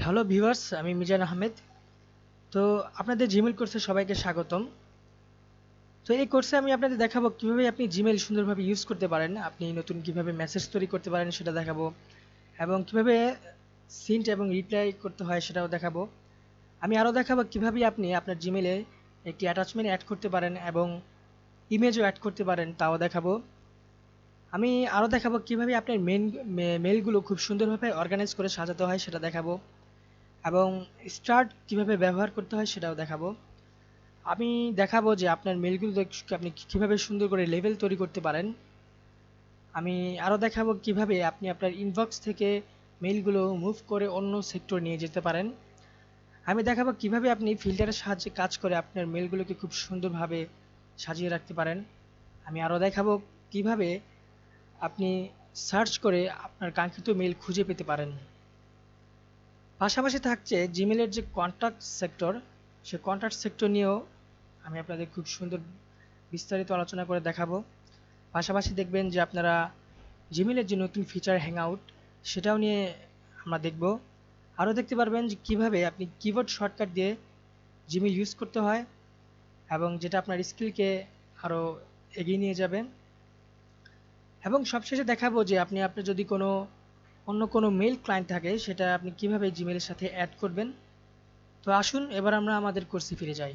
Hello viewers, আমি মিজান আহমেদ। তো আপনাদের জিমেইল কোর্সে সবাইকে স্বাগতম। তো এই কোর্সে আমি আপনাদের দেখাবো কিভাবে আপনি জিমেইল সুন্দরভাবে ইউজ করতে পারেন, আপনি নতুন কিভাবে মেসেজ তৈরি করতে পারেন সেটা দেখাবো, এবং কিভাবে সিন্ট এবং রিপ্লাই করতে হয় সেটাও দেখাবো। আমি আরও দেখাবো কিভাবে আপনি আপনার জিমেইলে একটি অ্যাটাচমেন্ট অ্যাড করতে পারেন এবং ইমেজও অ্যাড করতে পারেন, তাও দেখাবো। আমি আরও দেখাবো কিভাবে আপনার মেইলগুলো খুব সুন্দরভাবে অর্গানাইজ করে সাজাতে হয় সেটা দেখাবো, এবং স্টার্ট কিভাবে ব্যবহার করতে হয় সেটাও দেখাবো। আমি দেখাবো যে আপনার মেইলগুলো আপনি কিভাবে সুন্দর করে লেভেল তৈরি করতে পারেন। আমি আরও দেখাবো কিভাবে আপনি আপনার ইনবক্স থেকে মেইলগুলো মুভ করে অন্য সেক্টর নিয়ে যেতে পারেন। আমি দেখাবো কিভাবে আপনি ফিল্টারের সাহায্যে কাজ করে আপনার মেইলগুলোকে খুব সুন্দরভাবে সাজিয়ে রাখতে পারেন। আমি আরও দেখাবো কিভাবে আপনি সার্চ করে আপনার কাঙ্ক্ষিত মেইল খুঁজে পেতে পারেন। পাশাপাশি থাকছে জিমেলের যে কন্ট্যাক্ট সেক্টর, সে কন্ট্যাক্ট সেক্টর নিয়েও আমি আপনাদের খুব সুন্দর বিস্তারিত আলোচনা করে দেখাবো। পাশাপাশি দেখবেন যে আপনারা জিমেলের যে নতুন ফিচার হ্যাংআউট, সেটাও নিয়ে আমরা দেখব। আরও দেখতে পারবেন যে কীভাবে আপনি কিবোর্ড শর্টকাট দিয়ে জিমেল ইউজ করতে হয়, এবং যেটা আপনার স্কিলকে আরও এগিয়ে নিয়ে যাবে। এবং সবশেষে দেখাবো যে আপনি আপনার যদি অন্য কোনো মেইল ক্লায়েন্ট থাকে, সেটা আপনি কিভাবে জিমেলের সাথে অ্যাড করবেন। তো আসুন এবার আমরা আমাদের কোর্সে ফিরে যাই।